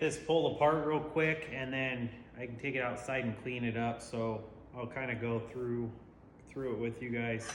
Just pull apart real quick and then I can take it outside and clean it up. So I'll kind of go through it with you guys.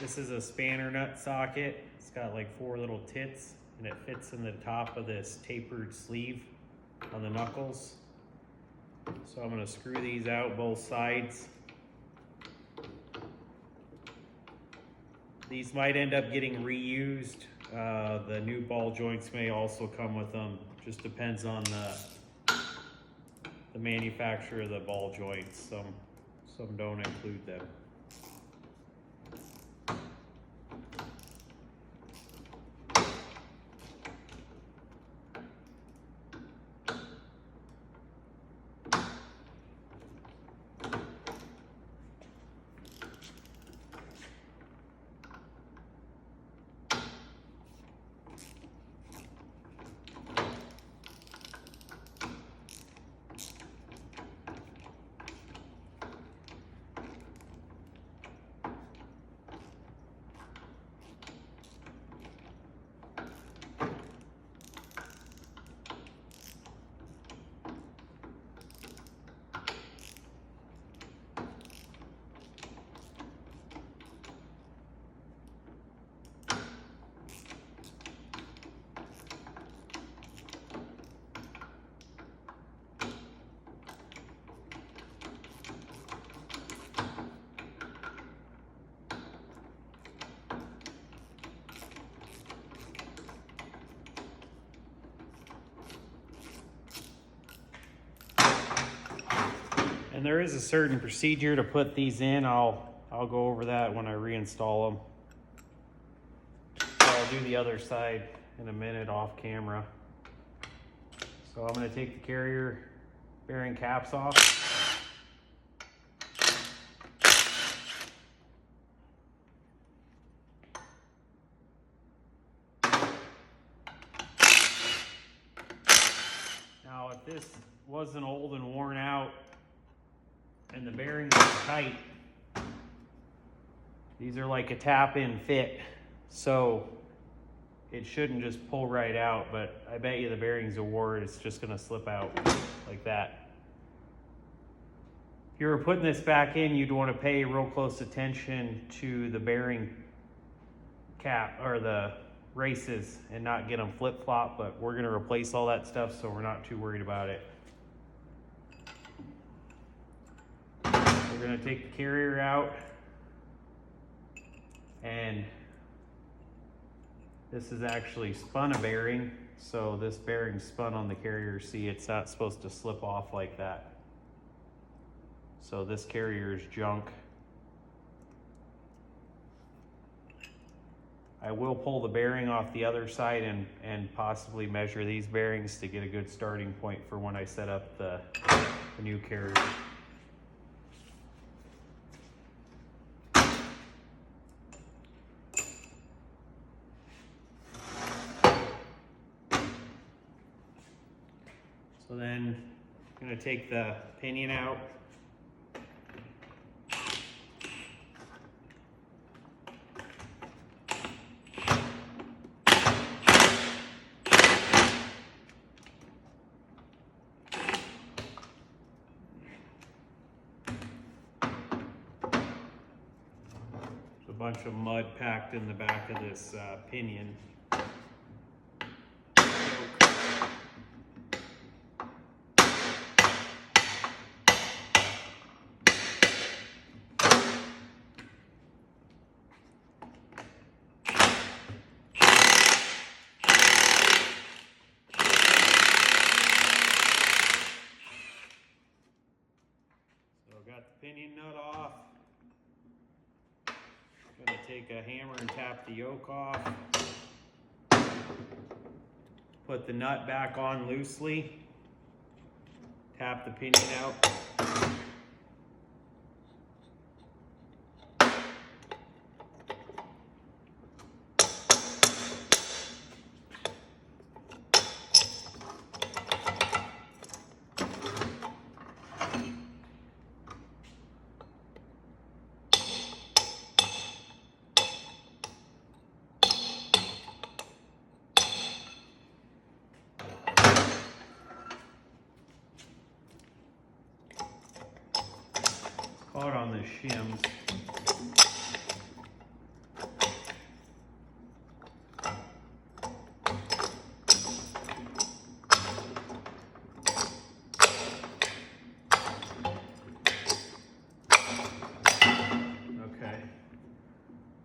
This is a spanner nut socket. It's got like 4 little tits and it fits in the top of this tapered sleeve on the knuckles. So I'm going to screw these out both sides. These might end up getting reused. The new ball joints may also come with them. Just depends on the manufacturer of the ball joints. Some don't include them. And there is a certain procedure to put these in. I'll go over that when I reinstall them. So I'll do the other side in a minute off camera. So I'm going to take the carrier bearing caps off. Now if this wasn't old and worn out, and the bearings are tight, these are like a tap-in fit, so it shouldn't just pull right out, but I bet you the bearings are worn, it's just gonna slip out like that. If you were putting this back in, you'd want to pay real close attention to the bearing cap or the races and not get them flip-flop, but we're gonna replace all that stuff, so we're not too worried about it. We're going to take the carrier out, and this is actually spun a bearing, so this bearing spun on the carrier. See, it's not supposed to slip off like that. So this carrier is junk. I will pull the bearing off the other side and possibly measure these bearings to get a good starting point for when I set up the new carrier. So then I'm going to take the pinion out. There's a bunch of mud packed in the back of this pinion. Got the pinion nut off. I'm going to take a hammer and tap the yoke off. Put the nut back on loosely. Tap the pinion out. out on the shims. Okay.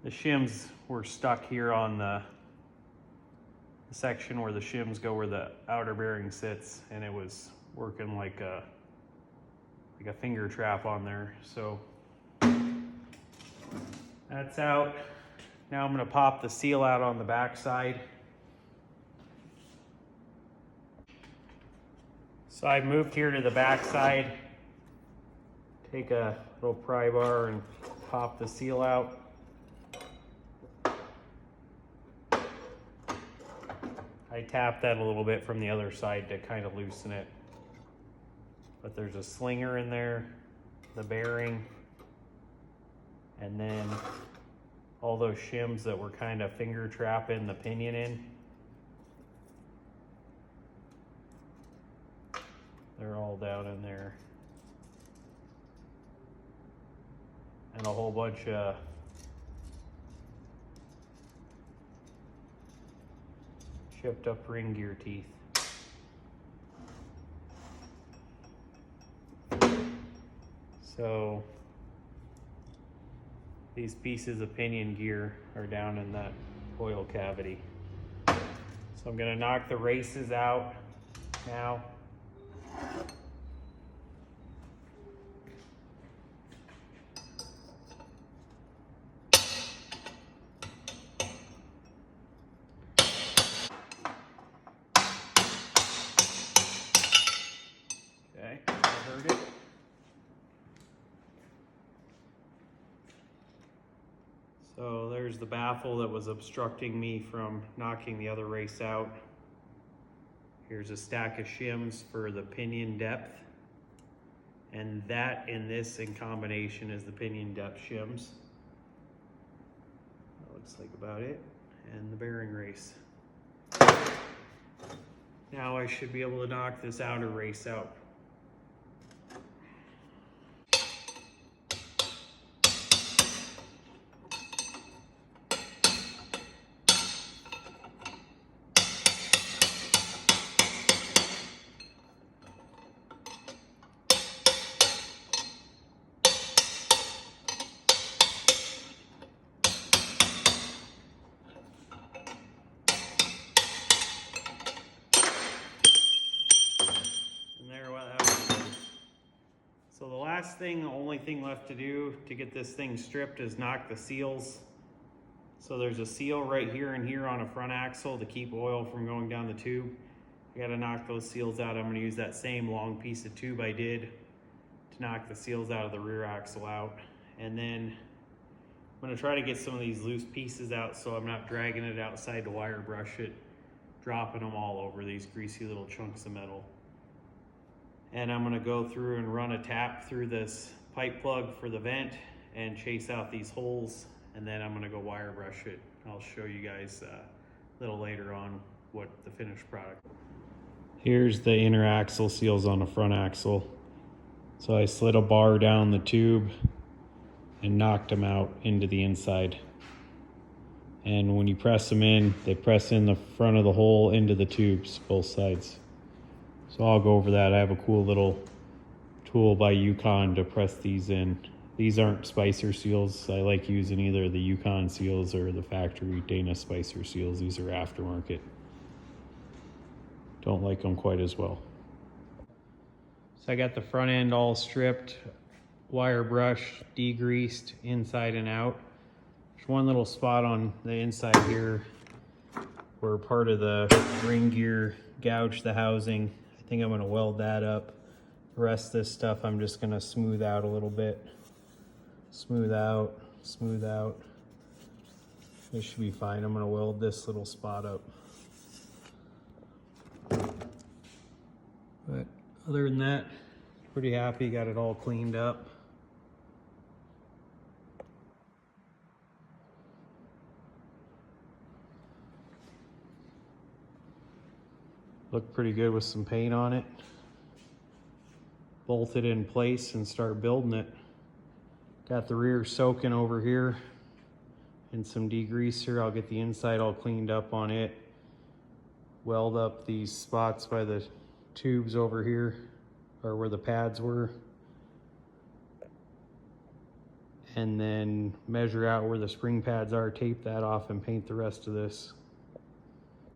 The shims were stuck here on the section where the shims go, where the outer bearing sits, and it was working like a finger trap on there. So that's out. Now I'm going to pop the seal out on the back side. So I moved here to the back side. Take a little pry bar and pop the seal out. I tapped that a little bit from the other side to kind of loosen it. But there's a slinger in there, the bearing, and then all those shims that were kind of finger trapping the pinion in. They're all down in there. And a whole bunch of chipped up ring gear teeth. So these pieces of pinion gear are down in that coil cavity. So I'm going to knock the races out now. Okay, I heard it. So there's the baffle that was obstructing me from knocking the other race out. Here's a stack of shims for the pinion depth. And that in this in combination is the pinion depth shims. That looks like about it. And the bearing race. Now I should be able to knock this outer race out. So the last thing, the only thing left to do to get this thing stripped is knock the seals. So there's a seal right here and here on a front axle to keep oil from going down the tube. I gotta knock those seals out. I'm gonna use that same long piece of tube I did to knock the seals out of the rear axle out. And then I'm gonna try to get some of these loose pieces out so I'm not dragging it outside to wire brush it, dropping them all over these greasy little chunks of metal. And I'm gonna go through and run a tap through this pipe plug for the vent and chase out these holes, and then I'm gonna go wire brush it. I'll show you guys a little later on what the finished product. Here's the inner axle seals on the front axle. So I slid a bar down the tube and knocked them out into the inside. And when you press them in, they press in the front of the hole into the tubes, both sides. So I'll go over that. I have a cool little tool by Yukon to press these in. These aren't Spicer seals. I like using either the Yukon seals or the factory Dana Spicer seals. These are aftermarket. Don't like them quite as well. So I got the front end all stripped, wire brush, degreased inside and out. There's one little spot on the inside here where part of the ring gear gouged the housing. I think I'm gonna weld that up. The rest of this stuff I'm just gonna smooth out a little bit. Smooth out, smooth out. This should be fine. I'm gonna weld this little spot up. But other than that, pretty happy, got it all cleaned up. Looked pretty good with some paint on it. Bolt it in place and start building it. Got the rear soaking over here in some degreaser. I'll get the inside all cleaned up on it. Weld up these spots by the tubes over here, or where the pads were. And then measure out where the spring pads are, tape that off, and paint the rest of this.